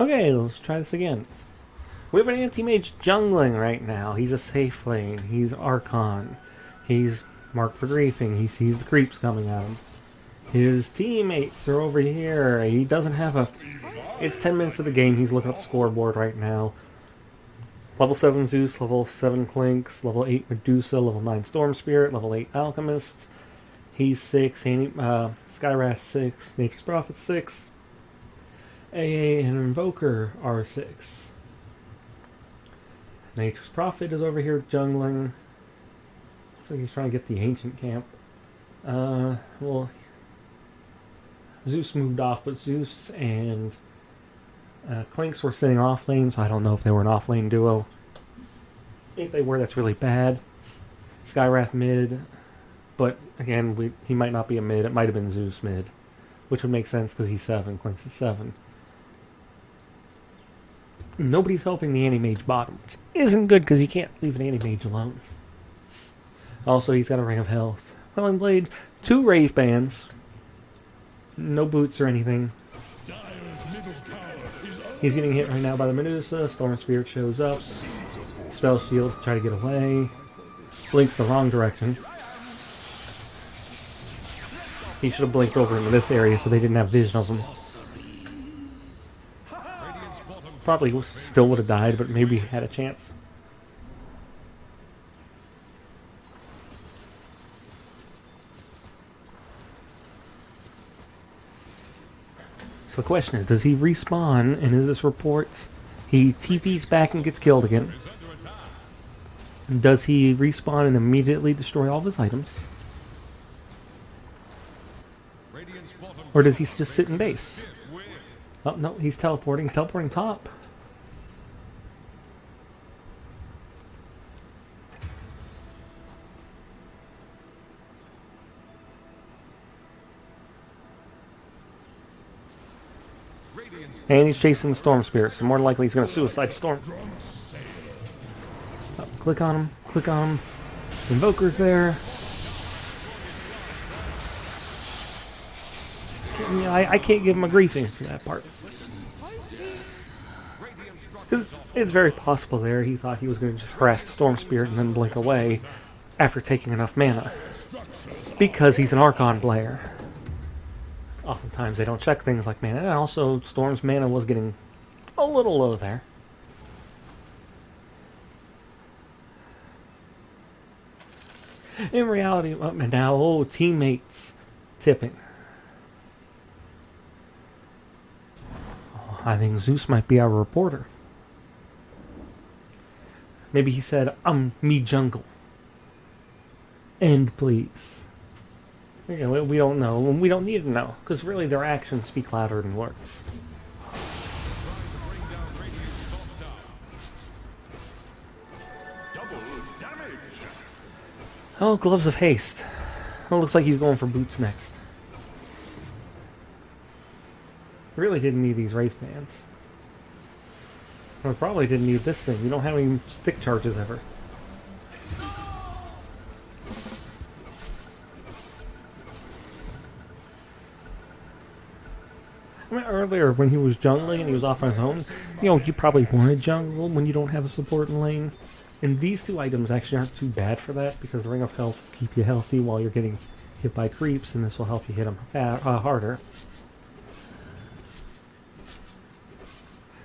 Okay, let's try this again. We have an Anti-Mage jungling right now. He's a Safelane. He's Archon. He's marked for griefing. He sees the creeps coming at him. His teammates are over here. He doesn't have a... It's 10 minutes of the game. He's looking up the scoreboard right now. Level 7 Zeus, level 7 Clinks, level 8 Medusa, level 9 Storm Spirit, level 8 Alchemist. He's 6. Skywrath 6. Nature's Prophet 6. AA and Invoker are 6. Nature's Prophet is over here jungling. So he's trying to get the Ancient Camp. Well, Zeus moved off, but Zeus and Clinks were sitting off lane, so I don't know if they were an off lane duo. If they were, that's really bad. Skywrath mid, but again, he might not be a mid. It might have been Zeus mid, which would make sense because he's 7, Clinks is 7. Nobody's helping the Anti-Mage bottom, which isn't good because you can't leave an Anti-Mage alone. Also, he's got a Ring of Health. Welling Blade, 2 Raise Bands. No boots or anything. He's getting hit right now by the Medusa. Storm Spirit shows up. Spell Shields to try to get away. Blinks the wrong direction. He should have blinked over into this area so they didn't have vision of him. Probably still would have died, but maybe had a chance. So the question is, does he respawn, and is this reports he TPs back and gets killed again? Does he respawn and immediately destroy all of his items? Or does he just sit in base? Oh, no, he's teleporting. He's teleporting top. And he's chasing the Storm Spirit, so more than likely he's going to suicide Storm. Oh, click on him. Click on him. Invoker's there. Yeah, I can't give him a griefing for that part. Because it's very possible there he thought he was going to just harass the Storm Spirit and then blink away after taking enough mana. Because he's an Archon player. Oftentimes they don't check things like mana. And also, Storm's mana was getting a little low there. In reality, now, teammates tipping. Oh, I think Zeus might be our reporter. Maybe he said, me jungle. End, please. Okay, we don't know, and we don't need to know, because really their actions speak louder than words. Oh, Gloves of Haste. Oh, looks like he's going for boots next. Really didn't need these Wraith Bands. Well, probably didn't need this thing. We don't have any stick charges ever. I mean, earlier when he was jungling and he was off on his own, you probably want to jungle when you don't have a support in lane. And these two items actually aren't too bad for that, because the Ring of Health will keep you healthy while you're getting hit by creeps, and this will help you hit them harder.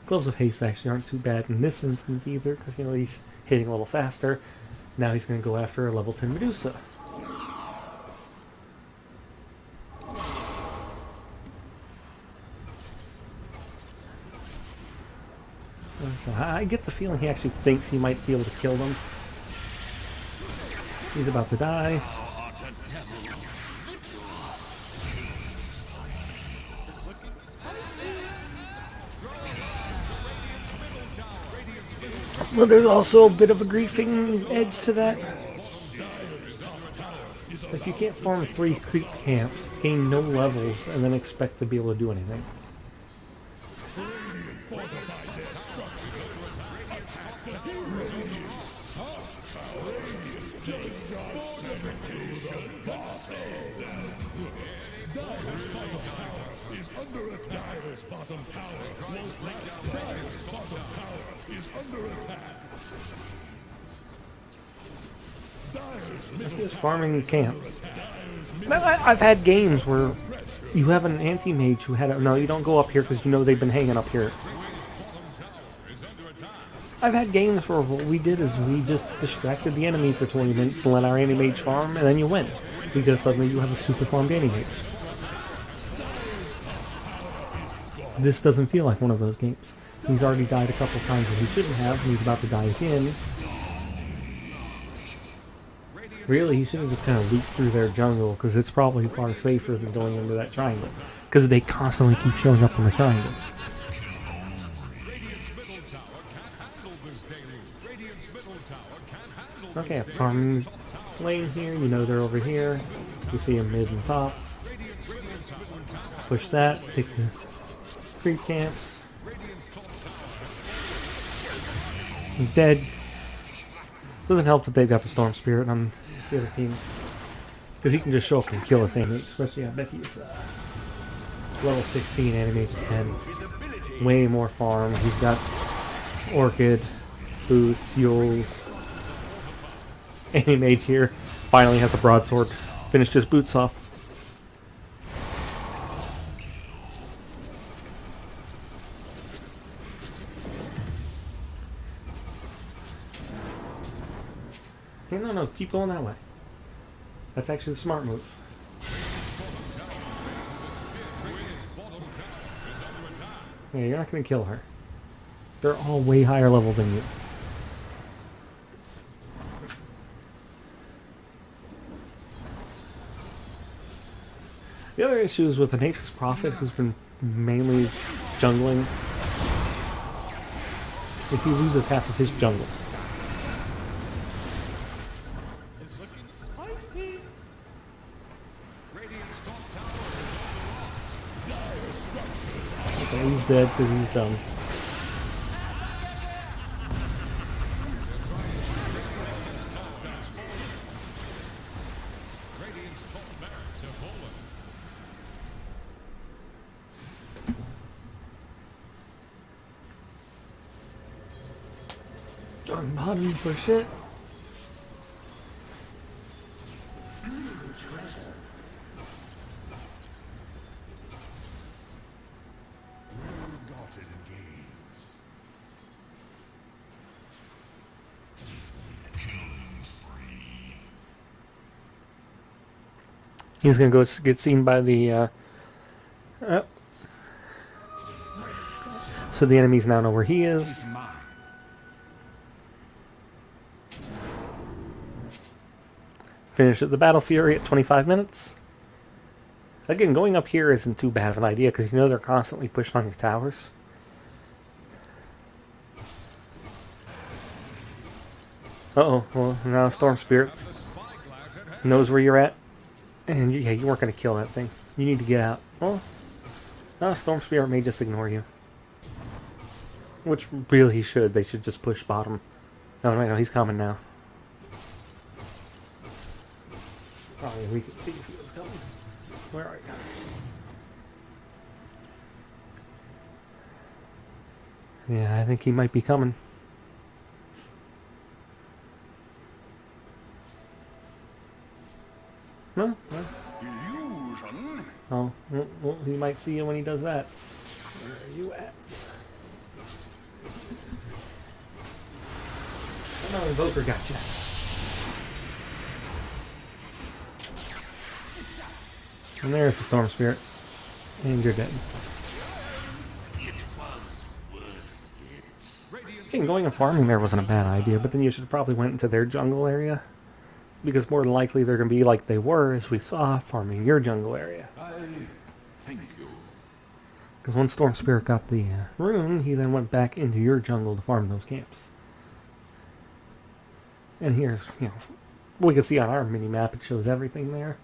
Gloves of Haste actually aren't too bad in this instance either, because he's hitting a little faster. Now he's going to go after a level 10 Medusa. So I get the feeling he actually thinks he might be able to kill them. He's about to die. Well, there's also a bit of a griefing edge to that. Like, you can't farm 3 creep camps, gain no levels, and then expect to be able to do anything. under attack. Dire's bottom tower won't last. Dire's bottom tower is under attack. He is farming camps. Now, I've had games where you have an anti-mage who had a... No, you don't go up here because you know they've been hanging up here. I've had games where what we did is we just distracted the enemy for 20 minutes and let our anti-mage farm, and then you win. Because suddenly you have a super farmed anti-mage. This doesn't feel like one of those games. He's already died a couple times that he shouldn't have, and he's about to die again. Really, he should have just kind of leaped through their jungle, because it's probably far safer than going into that triangle. Because they constantly keep showing up in the triangle. Okay, farming lane here, you know they're over here. You see them mid and top. Push that, take the creep camps. He's dead. Doesn't help that they've got the Storm Spirit on the other team. Because he can just show up and kill us anti-mage. Especially, I bet he's level 16, anti-mage is 10. Way more farm. He's got Orchid, Boots, Yules. Anti-mage here finally has a broadsword. Finished his boots off. Hey, no, keep going that way. That's actually the smart move. Yeah, you're not going to kill her. They're all way higher level than you. The other issue is with the Nature's Prophet, who's been mainly jungling, is he loses half of his jungle. Okay, he's dead because he's dumb. On bottom for shit. He's gonna go get seen by the. So the enemies now know where he is. Finish at the Battle Fury at 25 minutes. Again, going up here isn't too bad of an idea because you know they're constantly pushing on your towers. Uh-oh, well, now Storm Spirit knows where you're at. And yeah, you weren't going to kill that thing. You need to get out. Well, now Storm Spirit may just ignore you. Which really he should. They should just push bottom. Oh, no, he's coming now. Probably we could see if he was coming. Where are you? Yeah, I think he might be coming. No? Illusion. Oh, well, he might see you when he does that. Where are you at? Oh no, Invoker got you. And there's the Storm Spirit. And you're dead. I think going and farming there wasn't a bad idea, but then you should have probably went into their jungle area. Because more than likely they're going to be like they were, as we saw, farming your jungle area. Thank you. Because once Storm Spirit got the rune, he then went back into your jungle to farm those camps. And here's, we can see on our mini-map, it shows everything there.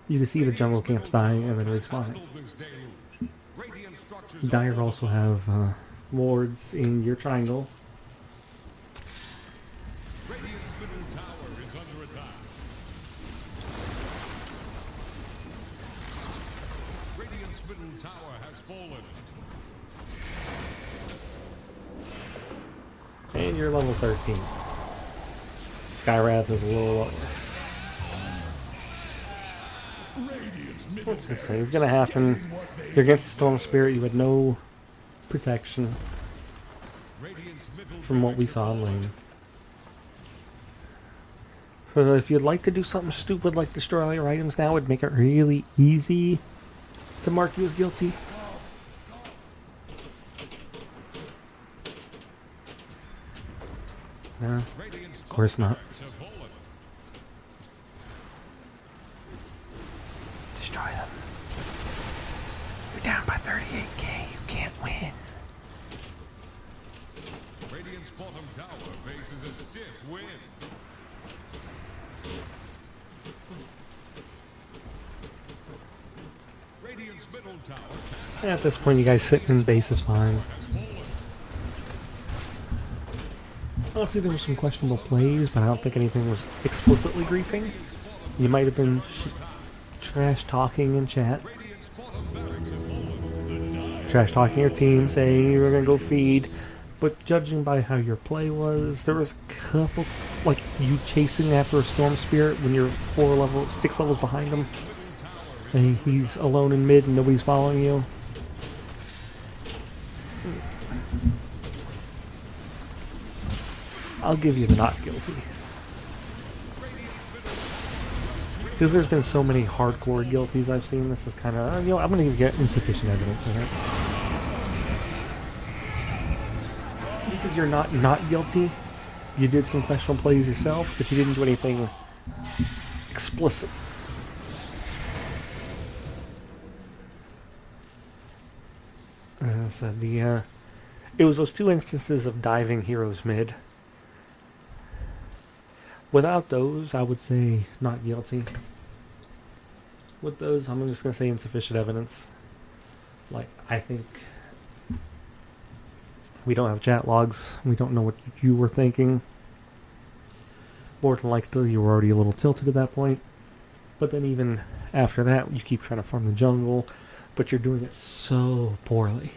You can see the jungle camps dying and then respawning. Dire also have wards in your triangle. And you're level 13. Skywrath is a little lower. What's this thing? It's gonna happen. You're against the Storm Spirit, you had no protection from what we saw in lane. So if you'd like to do something stupid like destroy all your items now, it'd make it really easy to mark you as guilty. No, of course not. Destroy them. You're down by 38k. You can't win. Radiant's bottom tower faces a stiff wind. Radiant's middle tower. At this point, you guys sitting in base is fine. Honestly, there were some questionable plays, but I don't think anything was explicitly griefing. You might have been trash talking in chat. Trash talking your team, saying you were going to go feed. But judging by how your play was, there was a couple, like you chasing after a Storm Spirit when you're 6 levels behind him. And he's alone in mid and nobody's following you. I'll give you the not guilty. Because there's been so many hardcore guilties I've seen, this is kind of, I'm going to get insufficient evidence in it. Because you're not guilty, you did some questionable plays yourself, but you didn't do anything explicit. As I said, it was those 2 instances of diving heroes mid. Without those, I would say not guilty. With those, I'm just going to say insufficient evidence. Like, I think we don't have chat logs. We don't know what you were thinking. More than likely, you were already a little tilted at that point. But then even after that, you keep trying to farm the jungle, but you're doing it so poorly.